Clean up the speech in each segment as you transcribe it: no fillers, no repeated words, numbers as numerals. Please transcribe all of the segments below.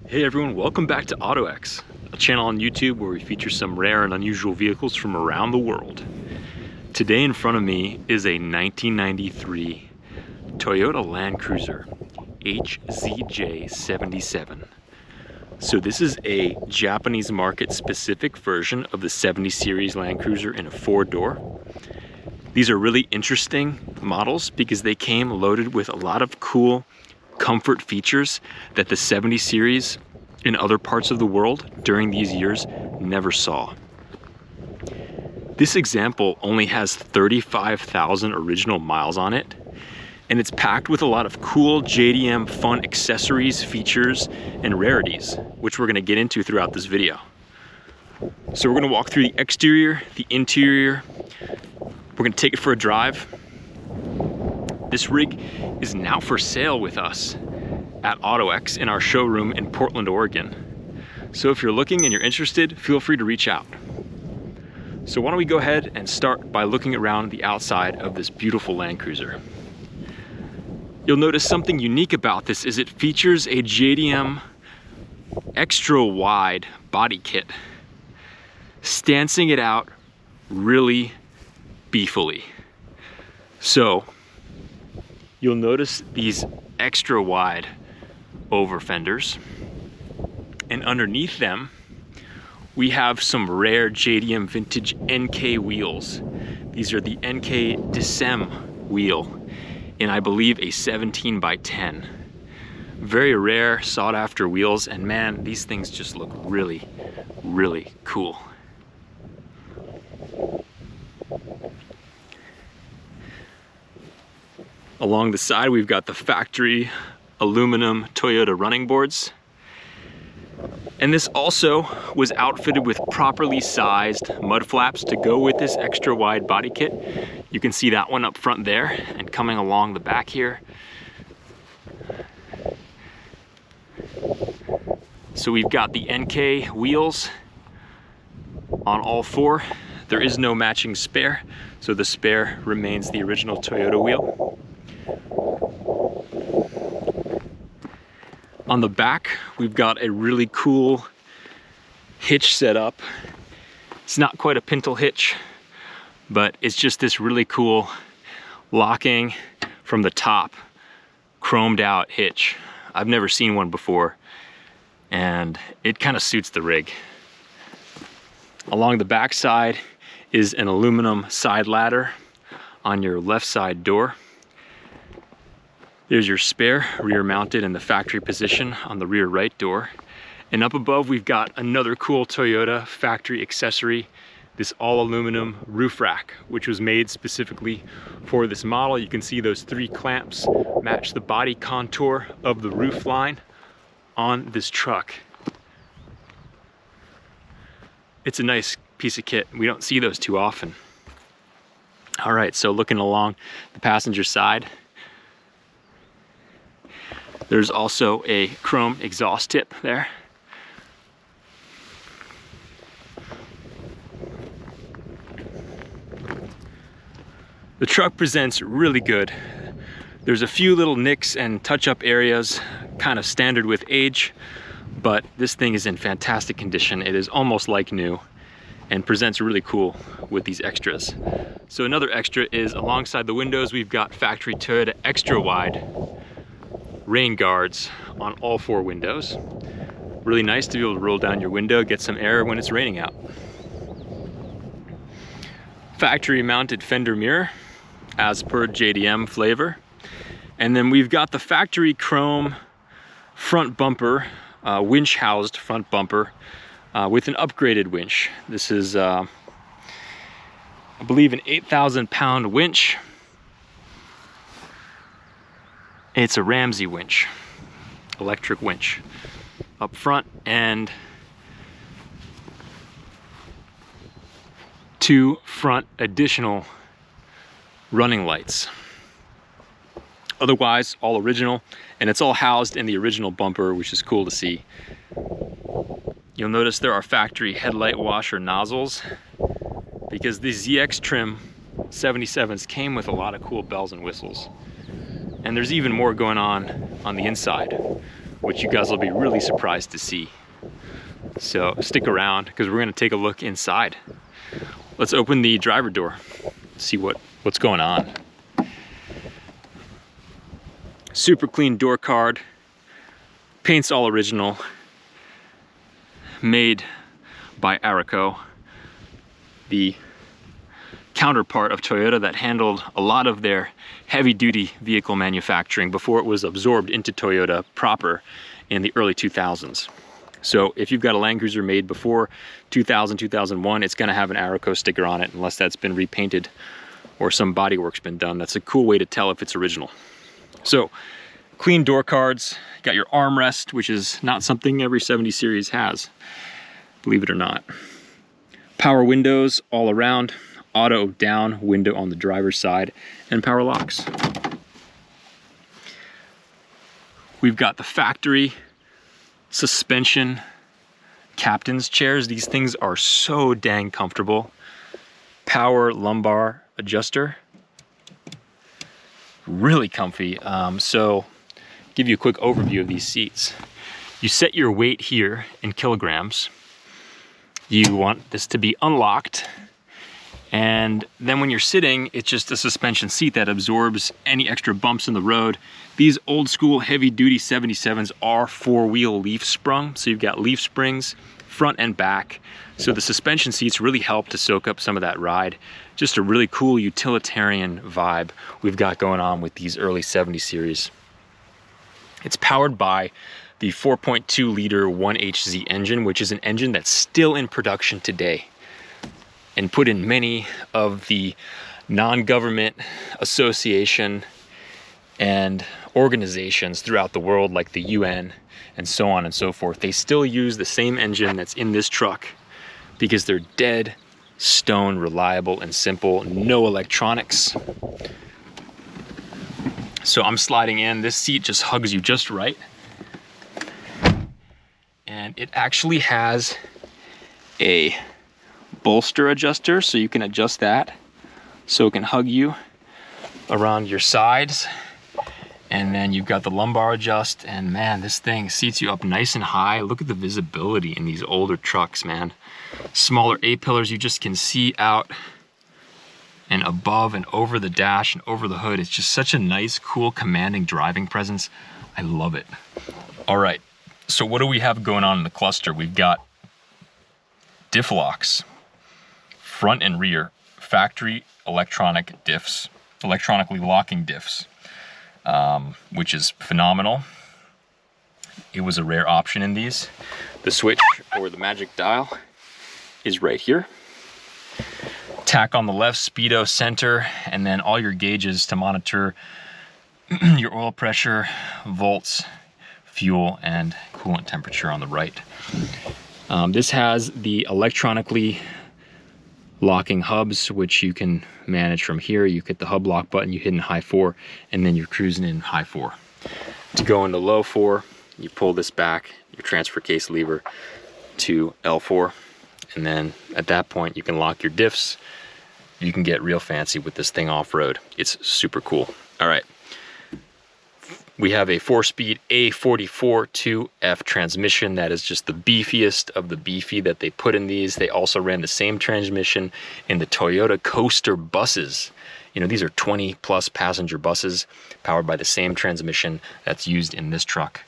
Hey everyone, welcome back to Ottoex, a channel on YouTube where we feature some rare and unusual vehicles from around the world. Today in front of me is a 1993 Toyota Land Cruiser HZJ77. So this is a Japanese market specific version of the 70 series Land Cruiser in a 4-door. These are really interesting models because they came loaded with a lot of cool comfort features that the 70 series in other parts of the world during these years never saw. This example only has 35,000 original miles on it, and it's packed with a lot of cool JDM fun accessories, features, and rarities, which we're gonna get into throughout this video. So we're gonna walk through the exterior, the interior, we're gonna take it for a drive. This rig is now for sale with us at Ottoex in our showroom in Portland, Oregon. So if you're looking and you're interested, feel free to reach out. So why don't we go ahead and start by looking around the outside of this beautiful Land Cruiser. You'll notice something unique about this is it features a JDM extra wide body kit, stancing it out really beefily. So you'll notice these extra wide over fenders, and underneath them we have some rare JDM vintage NK wheels. These are the NK Decem wheel in, I believe, a 17 by 10. Very rare, sought after wheels, and man, these things just look really, really cool. Along the side, we've got the factory aluminum Toyota running boards. And this also was outfitted with properly sized mud flaps to go with this extra wide body kit. You can see that one up front there, and coming along the back here. So we've got the NK wheels on all four. There is no matching spare, so the spare remains the original Toyota wheel. On the back, we've got a really cool hitch setup. It's not quite a pintle hitch, but it's just this really cool locking from the top, chromed out hitch. I've never seen one before, and it kind of suits the rig. Along the back side is an aluminum side ladder on your left side door. There's your spare, rear mounted in the factory position on the rear right door. And up above, we've got another cool Toyota factory accessory, this all aluminum roof rack, which was made specifically for this model. You can see those 3 clamps match the body contour of the roof line on this truck. It's a nice piece of kit. We don't see those too often. All right, so looking along the passenger side, there's also a chrome exhaust tip there. The truck presents really good. There's a few little nicks and touch-up areas, kind of standard with age, but this thing is in fantastic condition. It is almost like new and presents really cool with these extras. So another extra is alongside the windows, we've got factory Toyota extra wide rain guards on all 4 windows. Really nice to be able to roll down your window, get some air when it's raining out. Factory mounted fender mirror as per JDM flavor. And then we've got the factory chrome front bumper, winch housed front bumper with an upgraded winch. This is, I believe, an 8,000 pound winch. It's a Ramsey winch, electric winch up front, and 2 front additional running lights. Otherwise, all original, and it's all housed in the original bumper, which is cool to see. You'll notice there are factory headlight washer nozzles because the ZX trim 77s came with a lot of cool bells and whistles. And there's even more going on the inside. which you guys will be really surprised to see. So stick around because we're gonna take a look inside. Let's open the driver door, see what's going on. Super clean door card, paint's all original, made by Araco, the counterpart of Toyota that handled a lot of their heavy-duty vehicle manufacturing before it was absorbed into Toyota proper in the early 2000s. So if you've got a Land Cruiser made before 2000, 2001, it's gonna have an Araco sticker on it unless that's been repainted or some bodywork's been done. That's a cool way to tell if it's original. So clean door cards, got your armrest, which is not something every 70 series has, believe it or not. Power windows all around, auto down window on the driver's side, and power locks. We've got the factory suspension captain's chairs. These things are so dang comfortable. Power lumbar adjuster, really comfy. So give you a quick overview of these seats. You set your weight here in kilograms. You want this to be unlocked, and then when you're sitting, it's just a suspension seat that absorbs any extra bumps in the road. These old school heavy duty 77s are 4-wheel leaf sprung, so you've got leaf springs front and back, so the suspension seats really help to soak up some of that ride. Just a really cool utilitarian vibe we've got going on with these early 70 series. It's powered by the 4.2 liter 1HZ engine, which is an engine that's still in production today and put in many of the non-government association and organizations throughout the world, like the UN and so on and so forth. They still use the same engine that's in this truck because they're dead stone reliable and simple, no electronics. So I'm sliding in, this seat just hugs you just right. And it actually has a bolster adjuster, so you can adjust that so it can hug you around your sides. And then you've got the lumbar adjust, and man, this thing seats you up nice and high. Look at the visibility in these older trucks, man. Smaller A-pillars, you just can see out and above and over the dash and over the hood. It's just such a nice, cool, commanding driving presence. I love it. All right, so what do we have going on in the cluster? We've got diff locks, front and rear, factory electronic diffs, electronically locking diffs, which is phenomenal. It was a rare option in these. The switch or the magic dial is right here. Tack on the left, speedo center, and then all your gauges to monitor your oil pressure, volts, fuel, and coolant temperature on the right. This has the electronically locking hubs, which you can manage from here. You hit the hub lock button, you hit in high 4, and then you're cruising in high 4. To go into low 4, you pull this back, your transfer case lever to L4, and then at that point you can lock your diffs. You can get real fancy with this thing off-road. It's super cool. All right. We have a 4-speed A44-2F transmission that is just the beefiest of the beefy that they put in these. They also ran the same transmission in the Toyota Coaster buses. You know, these are 20+ passenger buses powered by the same transmission that's used in this truck.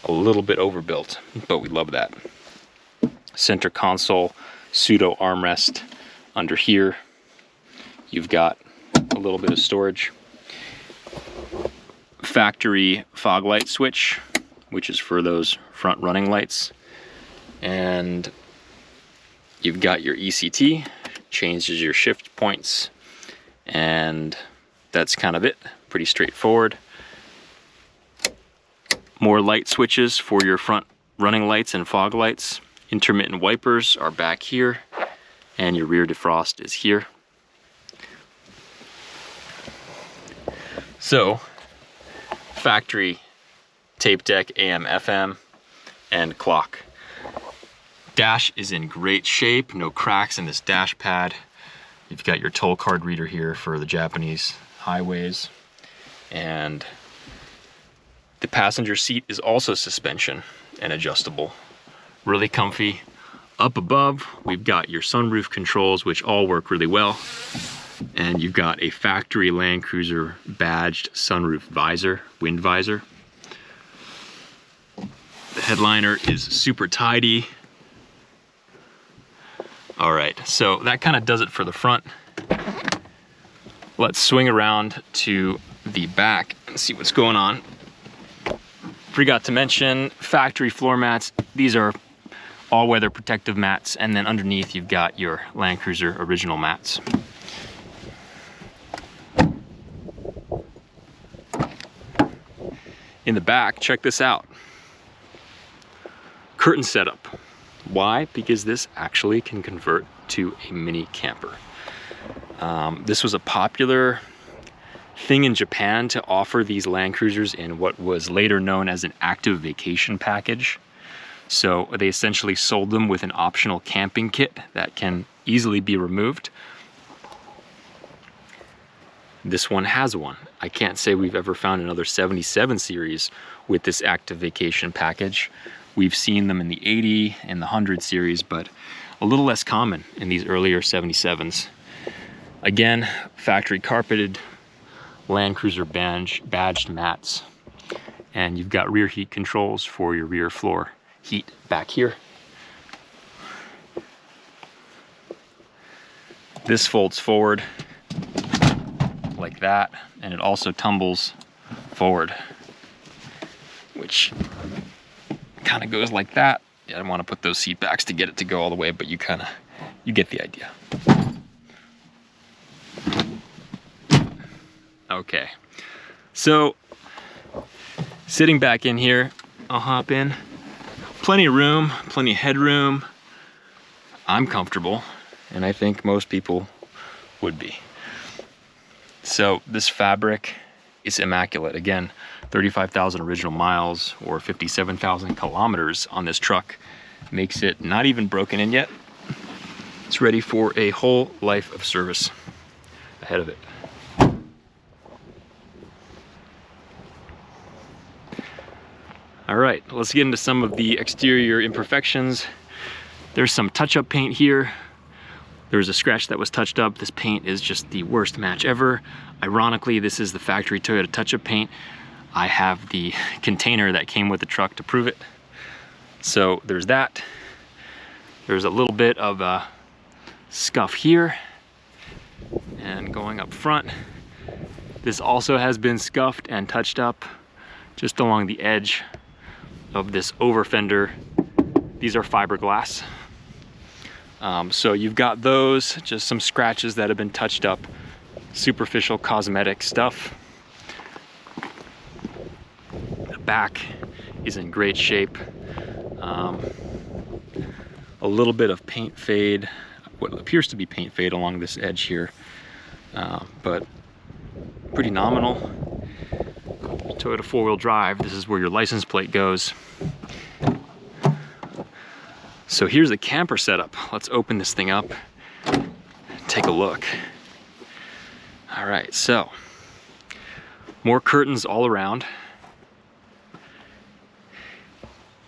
A little bit overbuilt, but we love that. Center console, pseudo armrest under here. You've got a little bit of storage. Factory fog light switch, which is for those front running lights. And you've got your ECT, changes your shift points, and that's kind of it. Pretty straightforward. More light switches for your front running lights and fog lights. Intermittent wipers are back here, and your rear defrost is here. So, factory tape deck, AM, FM, and clock. Dash is in great shape, no cracks in this dash pad. You've got your toll card reader here for the Japanese highways, and The passenger seat is also suspension and adjustable. Really comfy. Up above, we've got your sunroof controls, which all work really well. And you've got a factory Land Cruiser badged sunroof visor, wind visor. The headliner is super tidy. All right, so that kind of does it for the front. Let's swing around to the back and see what's going on. Forgot to mention factory floor mats. These are all-weather protective mats, and then underneath you've got your Land Cruiser original mats. In the back, check this out. Curtain setup. Why? Because this actually can convert to a mini camper. This was a popular thing in Japan to offer these Land Cruisers in what was later known as an active vacation package. So they essentially sold them with an optional camping kit that can easily be removed. This one has one. I can't say we've ever found another 77 series with this active vacation package. We've seen them in the 80 and the 100 series, but a little less common in these earlier 77s. Again, factory carpeted Land Cruiser badged mats. And you've got rear heat controls for your rear floor heat back here. This folds forward like that, and it also tumbles forward, which kind of goes like that. Yeah, I don't want to put those seat backs to get it to go all the way, but you get the idea. Okay, so sitting back in here, I'll hop in. Plenty of room, plenty of headroom. I'm comfortable, and I think most people would be. So this fabric is immaculate. Again, 35,000 original miles or 57,000 kilometers on this truck makes it not even broken in yet. It's ready for a whole life of service ahead of it. All right, let's get into some of the exterior imperfections. There's some touch-up paint here. There's a scratch that was touched up. This paint is just the worst match ever. Ironically, this is the factory Toyota touch-up paint. I have the container that came with the truck to prove it. So there's that. There's a little bit of a scuff here. And going up front, this also has been scuffed and touched up just along the edge of this over fender. These are fiberglass. So you've got those, just some scratches that have been touched up, superficial cosmetic stuff. The back is in great shape. A little bit of paint fade, what appears to be paint fade along this edge here, but pretty nominal. Toyota four-wheel drive, this is where your license plate goes. So here's the camper setup. Let's open this thing up, take a look. All right, so more curtains all around.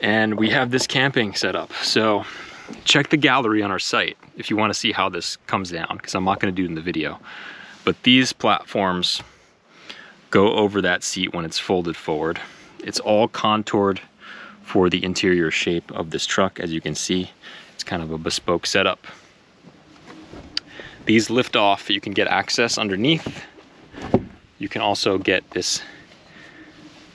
And we have this camping setup. So check the gallery on our site if you want to see how this comes down, because I'm not going to do it in the video. But these platforms go over that seat when it's folded forward. It's all contoured for the interior shape of this truck. As you can see, it's kind of a bespoke setup. These lift off, you can get access underneath. You can also get this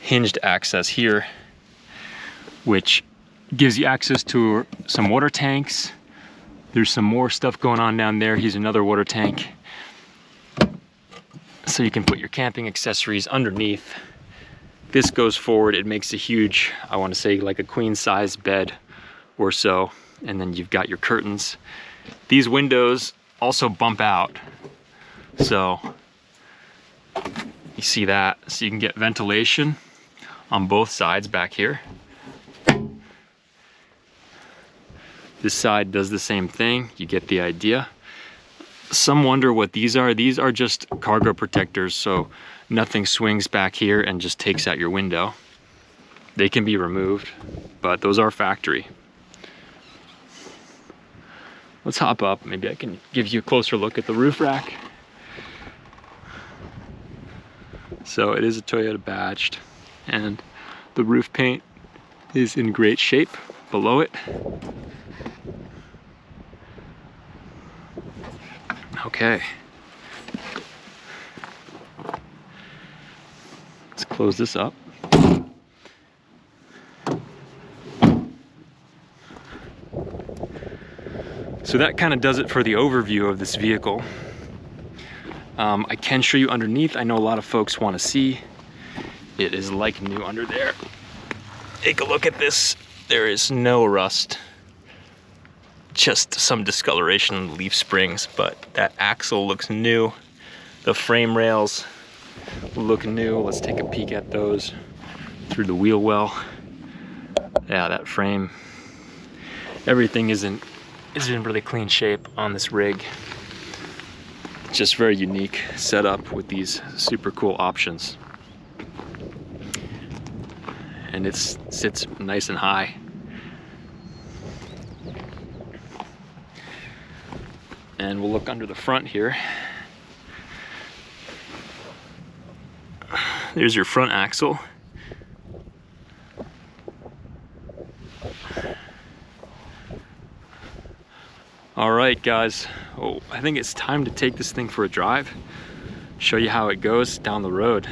hinged access here, which gives you access to some water tanks. There's some more stuff going on down there. Here's another water tank. So you can put your camping accessories underneath. This goes forward, it makes a huge, I want to say like a queen size bed or so. And then you've got your curtains. These windows also bump out. So you see that, so you can get ventilation on both sides back here. This side does the same thing, you get the idea. Some wonder what these are. These are just cargo protectors, so nothing swings back here and just takes out your window. They can be removed, but those are factory. Let's hop up. Maybe I can give you a closer look at the roof rack. So it is a Toyota badged, and the roof paint is in great shape below it. Okay. Let's close this up. So that kind of does it for the overview of this vehicle. I can show you underneath. I know a lot of folks want to see. It is like new under there. Take a look at this. There is no rust. Just some discoloration in the leaf springs, but that axle looks new. The frame rails look new. Let's take a peek at those through the wheel well. Yeah, that frame. Everything is in really clean shape on this rig. Just very unique setup with these super cool options. And it sits nice and high. And we'll look under the front here. There's your front axle. All right, guys. Oh, I think it's time to take this thing for a drive. Show you how it goes down the road.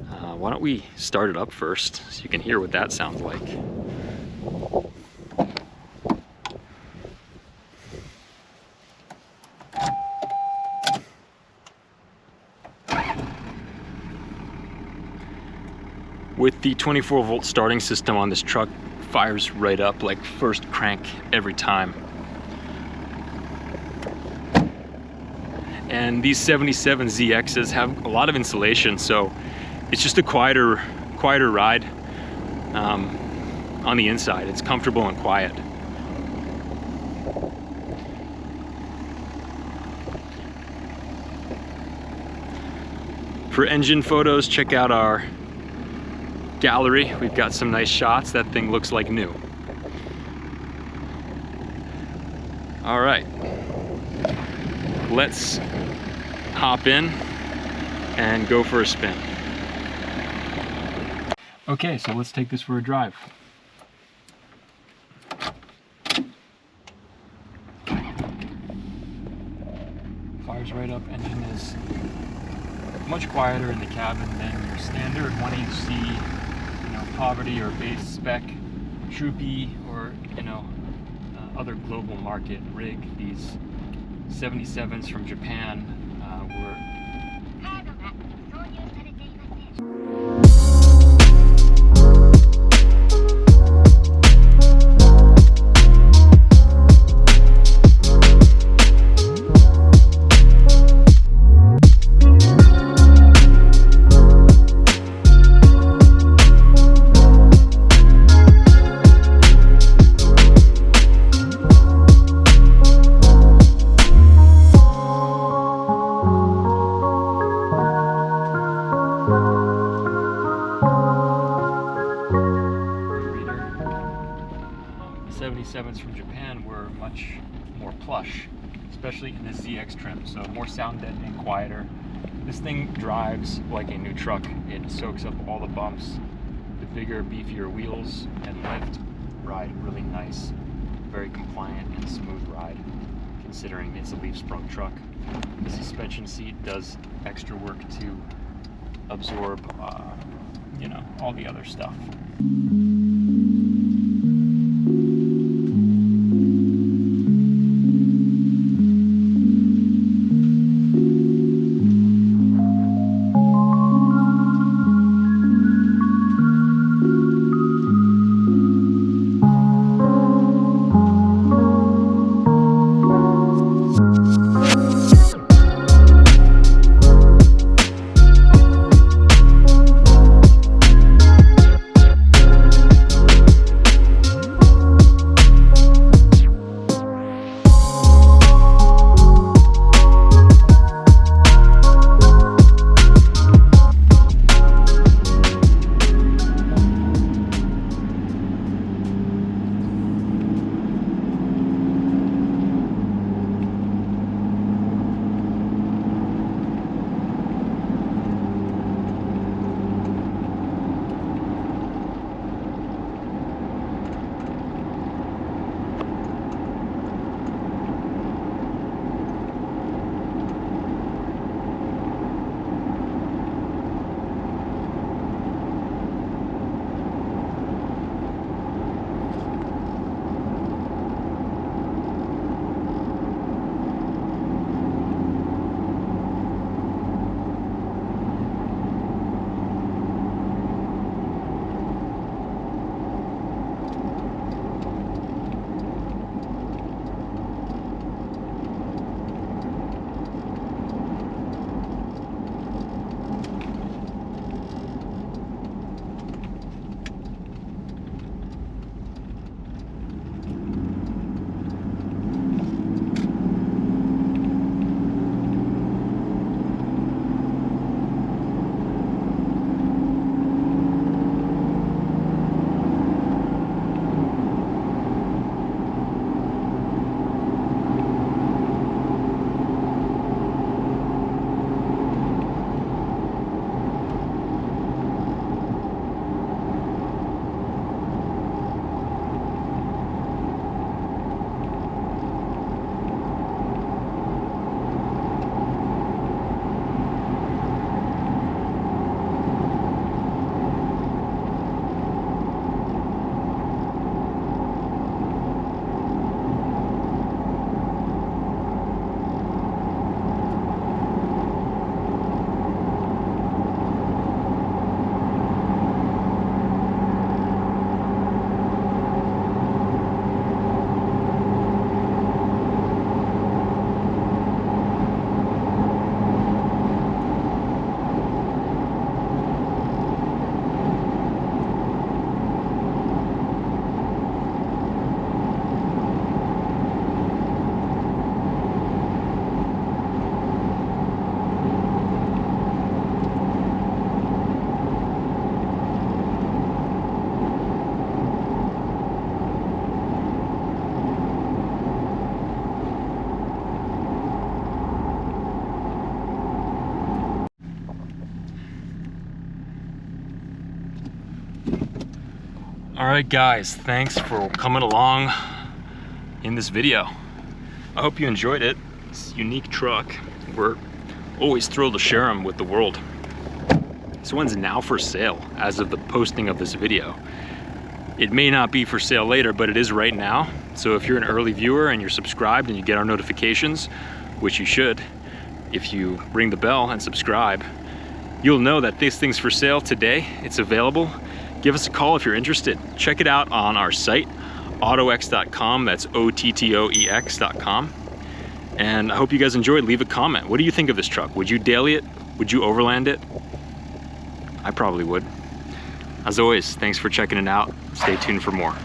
Why don't we start it up first so you can hear what that sounds like. With the 24-volt starting system on this truck, fires right up like first crank every time. And these 77 ZXs have a lot of insulation, so it's just a quieter ride on the inside. It's comfortable and quiet. For engine photos, check out our gallery. We've got some nice shots. That thing looks like new. All right, let's hop in and go for a spin. Okay, so let's take this for a drive. Fires right up. Engine is much quieter in the cabin than your standard 1HC, poverty or base spec Troopy or other global market rig. These 77s from Japan were from Japan were much more plush, especially in the ZX trim, so more sound deadening, quieter. This thing drives like a new truck. It soaks up all the bumps. The bigger, beefier wheels and lift ride really nice, very compliant and smooth ride, considering it's a leaf sprung truck. The suspension seat does extra work to absorb, all the other stuff. All right, guys, thanks for coming along in this video. I hope you enjoyed it. This unique truck. We're always thrilled to share them with the world. This one's now for sale as of the posting of this video. It may not be for sale later, but it is right now. So if you're an early viewer and you're subscribed and you get our notifications, which you should, if you ring the bell and subscribe, you'll know that this thing's for sale today. It's available. Give us a call if you're interested. Check it out on our site, Ottoex.com. That's Ottoex.com. And I hope you guys enjoyed. Leave a comment. What do you think of this truck? Would you daily it? Would you overland it? I probably would. As always, thanks for checking it out. Stay tuned for more.